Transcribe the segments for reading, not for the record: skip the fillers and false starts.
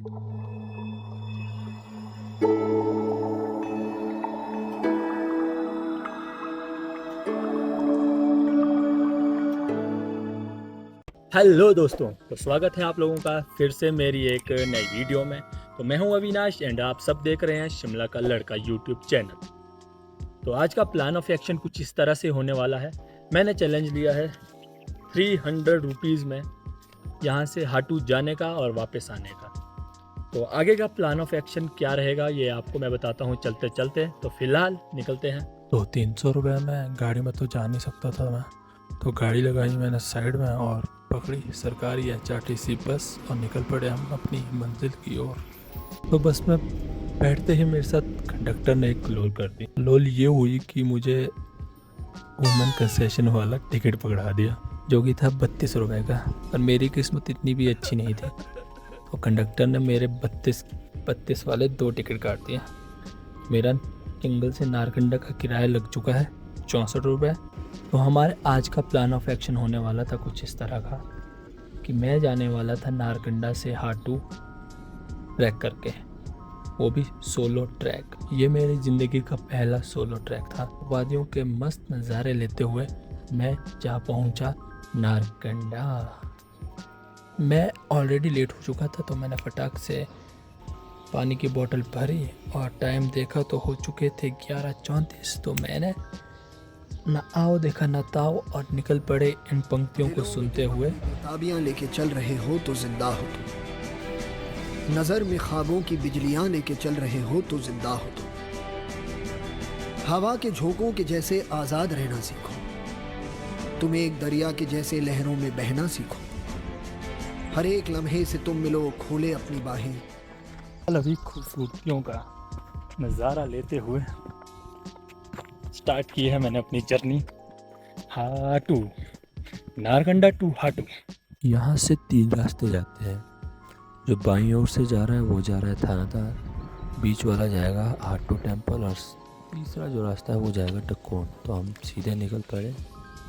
Hello दोस्तों, तो स्वागत है आप लोगों का फिर से मेरी एक नई वीडियो में। तो मैं हूं अविनाश एंड आप सब देख रहे हैं शिमला का लड़का यूट्यूब चैनल। तो आज का प्लान ऑफ एक्शन कुछ इस तरह से होने वाला है। मैंने चैलेंज लिया है 300 रुपीज़ में यहां से हाटू जाने का और वापस आने का। तो आगे का प्लान ऑफ एक्शन क्या रहेगा ये आपको मैं बताता हूँ चलते चलते। तो फिलहाल निकलते हैं। तो 300 रुपये में गाड़ी में तो जा नहीं सकता था मैं, तो गाड़ी लगाई मैंने साइड में और पकड़ी सरकारी HRTC बस और निकल पड़े हम अपनी मंजिल की ओर। तो बस में बैठते ही मेरे साथ कंडक्टर ने एक लोल कर दी। लोल ये हुई कि मुझे वुमेन कंसेशन वाला टिकट पकड़ा दिया, जो कि था 32 रुपये का। और मेरी किस्मत इतनी भी अच्छी नहीं थी, तो कंडक्टर ने मेरे 32 वाले 2 टिकट काट दिए। मेरा टिंगल से नारकंडा का किराया लग चुका है 64 रुपये। तो हमारे आज का प्लान ऑफ एक्शन होने वाला था कुछ इस तरह का कि मैं जाने वाला था नारकंडा से हाटू ट्रैक करके, वो भी सोलो ट्रैक। ये मेरी ज़िंदगी का पहला सोलो ट्रैक था। वादियों के मस्त नज़ारे लेते हुए मैं जा पहुंचा नारकंडा। मैं ऑलरेडी लेट हो चुका था, तो मैंने फटाक से पानी की बोतल भरी और टाइम देखा तो हो चुके थे 11:34। तो मैंने न आओ देखा न ताओ और निकल पड़े इन पंक्तियों को सुनते हुए। ताबियां लेके चल रहे हो तो जिंदा हो तुम, नजर में ख्वाबों की बिजलियां लेके चल रहे हो तो जिंदा हो तुम। हवा के झोंकों के जैसे आजाद रहना सीखो, तुम एक दरिया के जैसे लहरों में बहना सीखो। हर एक लम्हे से तुम मिलो, खोले अपनी बाहें। अभी खूबसूरतियों का नज़ारा लेते हुए स्टार्ट की है मैंने अपनी जर्नी हाटू, नारकंडा टू हाटू। यहाँ से 3 रास्ते जाते हैं। जो बाईं ओर से जा रहा है वो जा रहा है थानादार, बीच वाला जाएगा हाटू टेम्पल और तीसरा जो रास्ता है वो जाएगा टक्कोन। तो हम सीधे निकल पड़े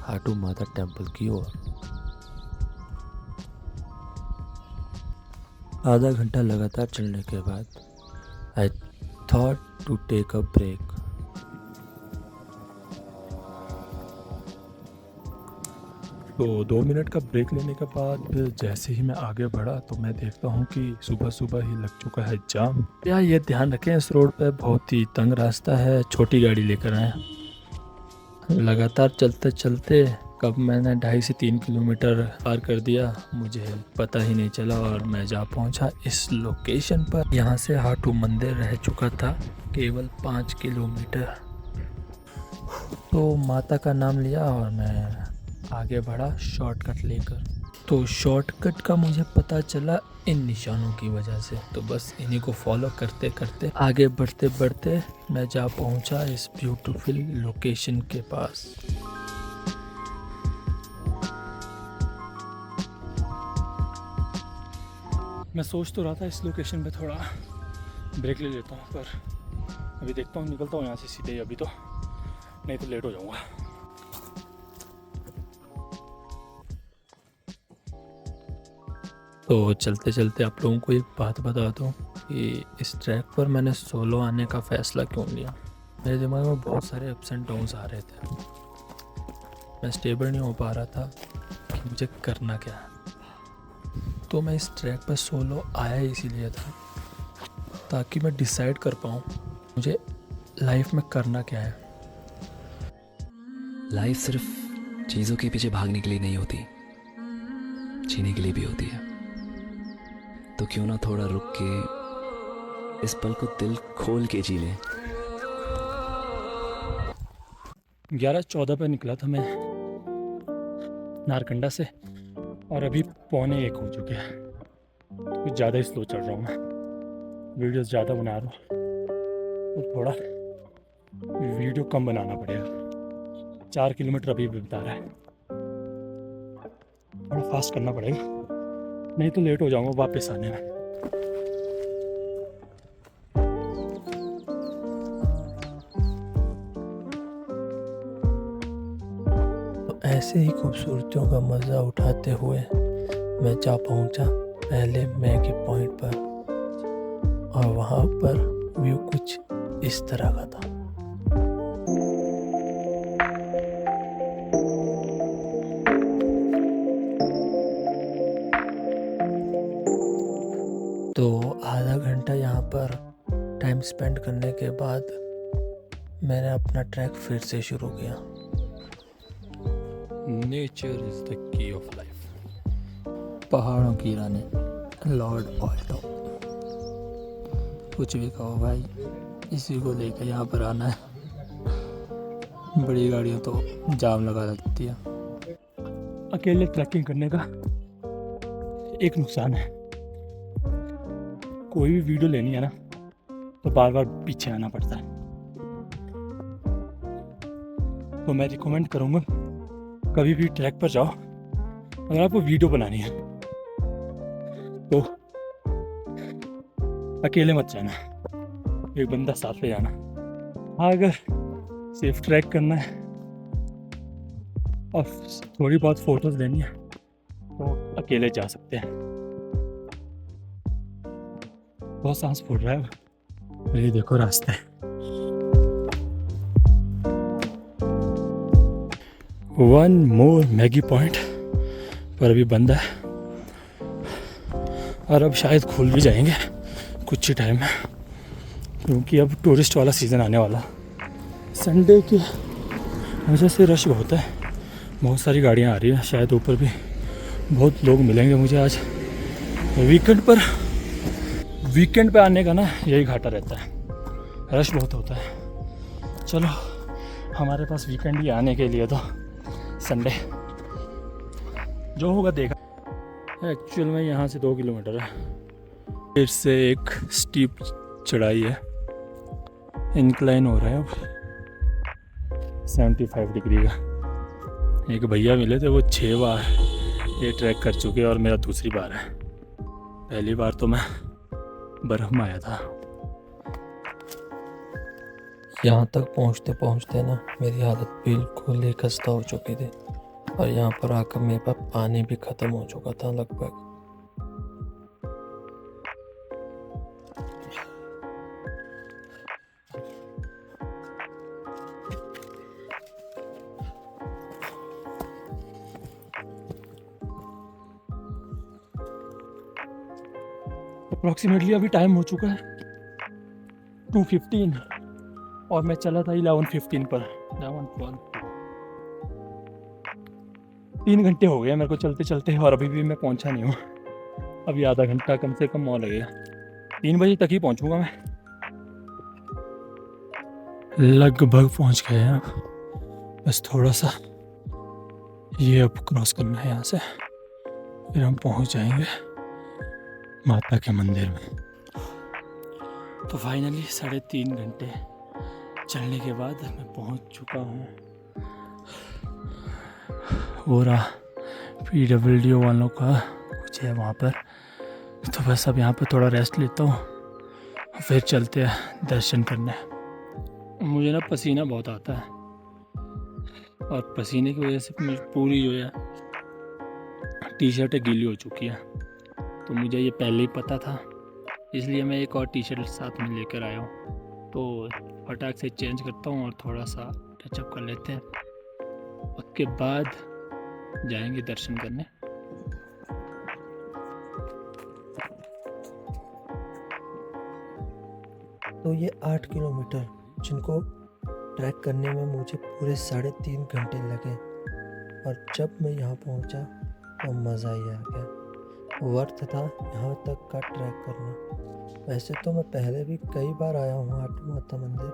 हाटू माता टेम्पल की ओर। आधा घंटा लगातार चलने के बाद I thought to take a break. तो 2 मिनट का ब्रेक लेने के बाद जैसे ही मैं आगे बढ़ा तो मैं देखता हूँ कि सुबह सुबह ही लग चुका है जाम। या ये ध्यान रखें इस रोड पे बहुत ही तंग रास्ता है, छोटी गाड़ी लेकर आए। लगातार चलते चलते कब मैंने 2.5 से 3 किलोमीटर पार कर दिया मुझे पता ही नहीं चला और मैं जा पहुँचा इस लोकेशन पर। यहाँ से हाटू मंदिर रह चुका था केवल 5 किलोमीटर। तो माता का नाम लिया और मैं आगे बढ़ा शॉर्टकट लेकर। तो शॉर्टकट का मुझे पता चला इन निशानों की वजह से, तो बस इन्हीं को फॉलो करते करते आगे बढ़ते बढ़ते मैं जा पहुंचा इस ब्यूटीफुल लोकेशन के पास। मैं सोच तो रहा था इस लोकेशन पे थोड़ा ब्रेक ले लेता हूँ, पर अभी देखता हूँ निकलता हूँ यहाँ से सीधे ही अभी तो, नहीं तो लेट हो जाऊँगा। तो चलते चलते आप लोगों को एक बात बता दूं कि इस ट्रैक पर मैंने सोलो आने का फ़ैसला क्यों लिया। मेरे दिमाग में बहुत सारे अप्स एंड डाउन्स आ रहे थे। मैं स्टेबल नहीं हो पा रहा था कि मुझे करना क्या है। तो मैं इस ट्रैक पर सोलो आया इसीलिए था ताकि मैं डिसाइड कर पाऊँ मुझे लाइफ में करना क्या है। लाइफ सिर्फ चीज़ों के पीछे भागने के लिए नहीं होती, जीने के लिए भी होती है। तो क्यों ना थोड़ा रुक के इस पल को दिल खोल के जी लें। 11:14 पे निकला था मैं नारकंडा से और अभी 1:45 हो चुके हैं। कुछ ज़्यादा ही स्लो चल रहा हूँ मैं, वीडियोस ज़्यादा बना रहा हूँ तो थोड़ा वीडियो कम बनाना पड़ेगा। 4 किलोमीटर अभी भी बता रहा है, थोड़ा फास्ट करना पड़ेगा नहीं तो लेट हो जाऊँगा वापस आने में। तो ऐसे ही खूबसूरतियों का मज़ा उठाते हुए मैं जा पहुंचा पहले मैगी पॉइंट पर। और वहाँ पर व्यू कुछ इस तरह का था। तो आधा घंटा यहाँ पर टाइम स्पेंड करने के बाद मैंने अपना ट्रैक फिर से शुरू किया। Nature is the key of life. पहाड़ों की रानी लॉर्ड ऑल्टो। कुछ भी कहो भाई, इसी को लेकर यहाँ पर आना है। बड़ी गाड़ियाँ तो जाम लगा देती है। अकेले ट्रैकिंग करने का एक नुकसान है, कोई भी वीडियो लेनी है ना तो बार बार पीछे आना पड़ता है। तो मैं रिकमेंड करूँगा, कभी भी ट्रैक पर जाओ, अगर आपको वीडियो बनानी है तो अकेले मत जाना, एक बंदा साथ ले जाना। हाँ, अगर सेफ ट्रैक करना है और थोड़ी बहुत फोटोज लेनी है तो अकेले जा सकते हैं। बहुत सांस फूल रहा है। ये देखो रास्ता है। 1 मोर मैगी पॉइंट पर अभी बंद है और अब शायद खुल भी जाएंगे कुछ ही टाइम में, क्योंकि अब टूरिस्ट वाला सीज़न आने वाला। संडे की वजह से रश बहुत है, बहुत सारी गाड़ियाँ आ रही हैं। शायद ऊपर भी बहुत लोग मिलेंगे मुझे आज। वीकेंड पे आने का ना यही घाटा रहता है, रश बहुत होता है। चलो, हमारे पास वीकेंड ही आने के लिए तो संडे जो होगा देखा। एक्चुअल में यहाँ से 2 किलोमीटर है। फिर से एक स्टीप चढ़ाई है, इंक्लाइन हो रहा है अब 75 डिग्री का। एक भैया मिले थे, वो 6 बार ये ट्रैक कर चुके और मेरा दूसरी बार है। पहली बार तो मैं बर्फ में आया था। यहाँ तक पहुँचते पहुँचते ना मेरी हालत बिल्कुल ही खस्ता हो चुकी थी और यहाँ पर आकर मेरे पास पानी भी ख़त्म हो चुका था लगभग। अप्रॉक्सीमेटली अभी टाइम हो चुका है 2:15 और मैं चला था 11:15 पर। 3 घंटे हो गए मेरे को चलते चलते और अभी भी मैं पहुंचा नहीं हूँ। अभी आधा घंटा कम से कम और लगेगा, 3 बजे तक ही पहुंचूंगा मैं। लगभग पहुंच गए हैं, बस थोड़ा सा ये अब क्रॉस करना है यहाँ से, फिर हम पहुंच जाएंगे माता के मंदिर में। तो फाइनली 3.5 घंटे चलने के बाद मैं पहुंच चुका हूँ। वो रहा PWD वालों का कुछ है वहाँ पर। तो बस अब यहाँ पर थोड़ा रेस्ट लेता हूँ, फिर चलते हैं दर्शन करने। मुझे ना पसीना बहुत आता है और पसीने की वजह से मेरी पूरी जो है टी-शर्टें गीली हो चुकी है। तो मुझे ये पहले ही पता था, इसलिए मैं एक और टी-शर्ट साथ में लेकर आया हूँ। तो फटाक से चेंज करता हूँ और थोड़ा सा टचअप कर लेते हैं, उसके बाद जाएंगे दर्शन करने। तो ये 8 किलोमीटर जिनको ट्रैक करने में मुझे पूरे 3.5 घंटे लगे और जब मैं यहाँ पहुँचा तो मज़ा ही आ गया। वर्थ था यहाँ तक का ट्रैक करना। वैसे तो मैं पहले भी कई बार आया हूँ हाटू माता मंदिर,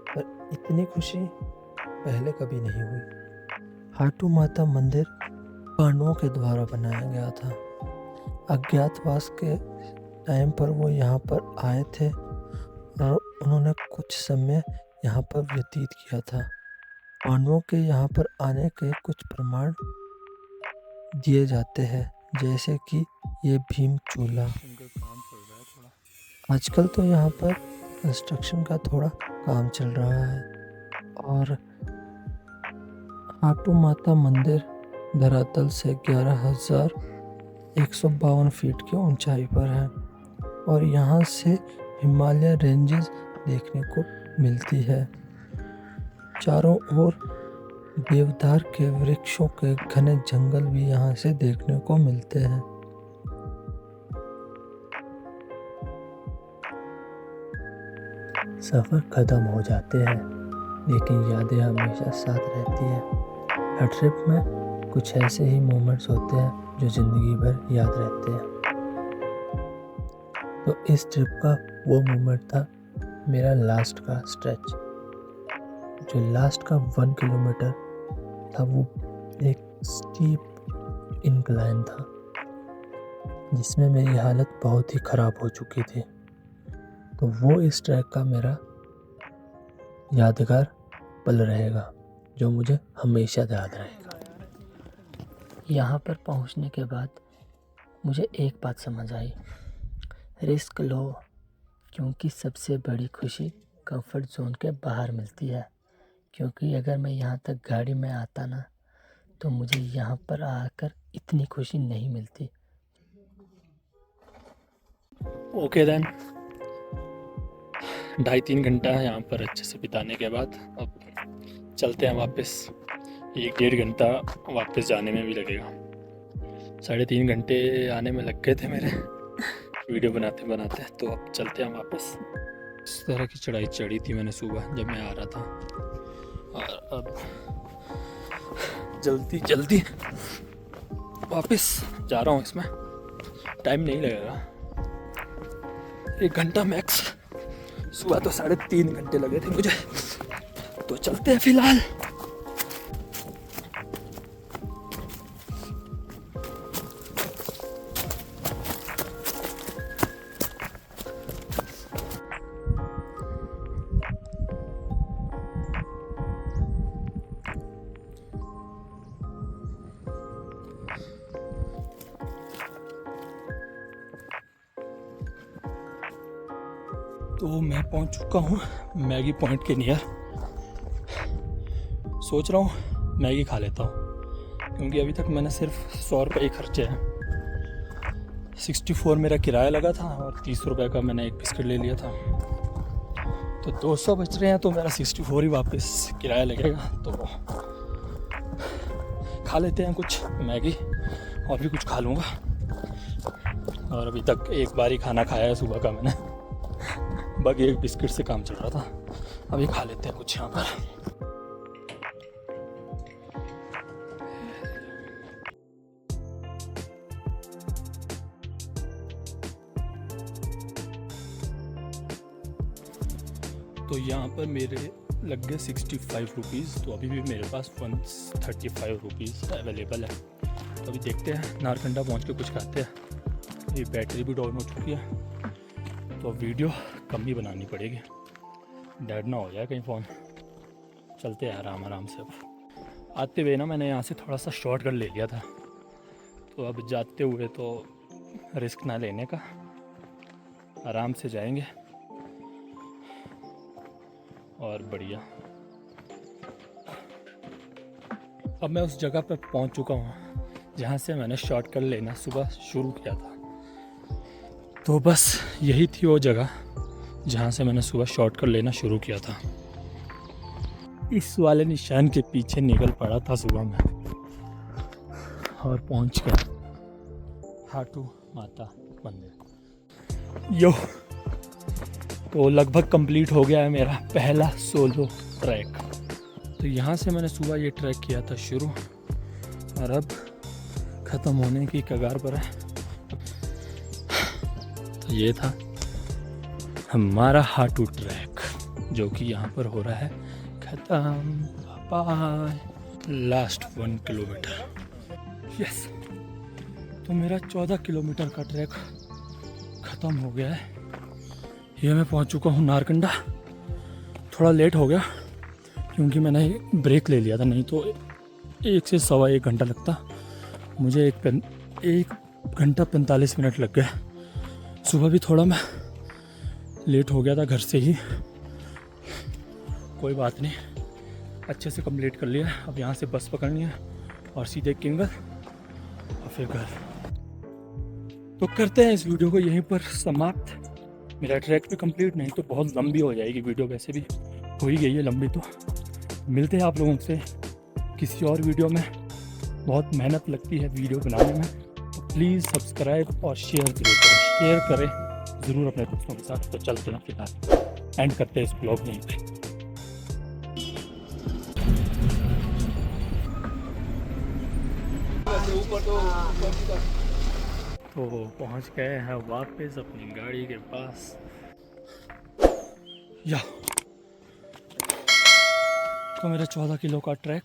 पर इतनी खुशी पहले कभी नहीं हुई। हाटू माता मंदिर पांडवों के द्वारा बनाया गया था। अज्ञातवास के टाइम पर वो यहाँ पर आए थे और उन्होंने कुछ समय यहाँ पर व्यतीत किया था। पांडवों के यहाँ पर आने के कुछ प्रमाण दिए जाते हैं, जैसे कि ये भीम चूल्हा। आजकल तो यहाँ पर कंस्ट्रक्शन का थोड़ा काम चल रहा है और हाटू माता मंदिर धरातल से 11,152 फीट की ऊंचाई पर है और यहाँ से हिमालय रेंजेस देखने को मिलती है। चारों ओर देवदार के वृक्षों के घने जंगल भी यहाँ से देखने को मिलते हैं। सफ़र ख़त्म हो जाते हैं, लेकिन यादें हमेशा साथ रहती हैं। हर ट्रिप में कुछ ऐसे ही मोमेंट्स होते हैं जो ज़िंदगी भर याद रहते हैं। तो इस ट्रिप का वो मोमेंट था मेरा लास्ट का स्ट्रेच। जो लास्ट का 1 किलोमीटर था वो एक स्टीप इंक्लाइन था, जिसमें मेरी हालत बहुत ही ख़राब हो चुकी थी। तो वो इस ट्रैक का मेरा यादगार पल रहेगा, जो मुझे हमेशा याद रहेगा। यहाँ पर पहुँचने के बाद मुझे एक बात समझ आई, रिस्क लो, क्योंकि सबसे बड़ी खुशी कंफर्ट जोन के बाहर मिलती है। क्योंकि अगर मैं यहाँ तक गाड़ी में आता ना, तो मुझे यहाँ पर आकर इतनी खुशी नहीं मिलती। ओके देन, 2.5-3 घंटा यहाँ पर अच्छे से बिताने के बाद अब चलते हैं वापस। 1-1.5 घंटा वापस जाने में भी लगेगा। 3.5 घंटे आने में लग गए थे मेरे वीडियो बनाते बनाते। तो अब चलते हैं वापस। इस तरह की चढ़ाई चढ़ी थी मैंने सुबह जब मैं आ रहा था, और अब जल्दी जल्दी वापस जा रहा हूँ। इसमें टाइम नहीं लगेगा, 1 घंटा मैक्स। सुबह तो 3.5 घंटे लगे थे मुझे। तो चलते हैं फिलहाल। तो मैं पहुंच चुका हूँ मैगी पॉइंट के नियर। सोच रहा हूँ मैगी खा लेता हूँ, क्योंकि अभी तक मैंने सिर्फ 100 रुपये ही खर्चे हैं। 64 मेरा किराया लगा था और 30 रुपये का मैंने एक बिस्किट ले लिया था। तो 200 बच रहे हैं, तो मेरा 64 ही वापस किराया लगेगा। तो खा लेते हैं कुछ मैगी, और भी कुछ खा लूँगा। और अभी तक एक बार ही खाना खाया है सुबह का मैंने, बाकी एक बिस्किट से काम चल रहा था। अभी खा लेते हैं कुछ यहाँ पर। तो यहाँ पर मेरे लग गए 65 रुपीज़। तो अभी भी मेरे पास 135 रुपीज़ अवेलेबल है। तो अभी देखते हैं, नारकंडा पहुँच के कुछ खाते हैं। ये बैटरी भी डाउन हो चुकी है, तो वीडियो कम ही बनानी पड़ेगी, डेड ना हो जाए कहीं फ़ोन। चलते हैं आराम आराम से। अब आते हुए ना मैंने यहाँ से थोड़ा सा शॉर्टकट ले लिया था, तो अब जाते हुए तो रिस्क ना लेने का, आराम से जाएंगे और बढ़िया। अब मैं उस जगह पर पहुँच चुका हूँ जहाँ से मैंने शॉर्टकट लेना सुबह शुरू किया था। तो बस यही थी वो जगह जहाँ से मैंने सुबह शॉर्टकट लेना शुरू किया था। इस वाले निशान के पीछे निकल पड़ा था सुबह में, और पहुँच गया खाटू माता मंदिर। यो, तो लगभग कंप्लीट हो गया है मेरा पहला सोलो ट्रैक। तो यहाँ से मैंने सुबह ये ट्रैक किया था शुरू, और अब ख़त्म होने की कगार पर है। तो ये था हमारा हाटू ट्रैक, जो कि यहाँ पर हो रहा है ख़त्म। बाय। Last 1 kilometre. यस, तो मेरा 14 किलोमीटर का ट्रैक ख़त्म हो गया है। ये मैं पहुँच चुका हूँ नारकंडा। थोड़ा लेट हो गया क्योंकि मैंने ब्रेक ले लिया था, नहीं तो 1 से 1.25 घंटा लगता मुझे। 1 घंटा 45 मिनट लग गए। सुबह भी थोड़ा मैं लेट हो गया था घर से ही। कोई बात नहीं, अच्छे से कंप्लीट कर लिया। अब यहाँ से बस पकड़नी है और सीधे किंगल और फिर घर। तो करते हैं इस वीडियो को यहीं पर समाप्त। मेरा ट्रैक भी कंप्लीट नहीं तो बहुत लंबी हो जाएगी वीडियो, वैसे भी हो ही गई है लंबी। तो मिलते हैं आप लोगों से किसी और वीडियो में। बहुत मेहनत लगती है वीडियो बनाने में, तो प्लीज़ सब्सक्राइब और शेयर ज़रूर करें, शेयर करें ज़रूर अपने दोस्तों के साथ। तो चलते हैं, फिलहाल एंड करते हैं इस ब्लॉग यहीं पे। तो पहुंच गए हैं वापस अपनी गाड़ी के पास। या तो मेरा 14 किलो का ट्रैक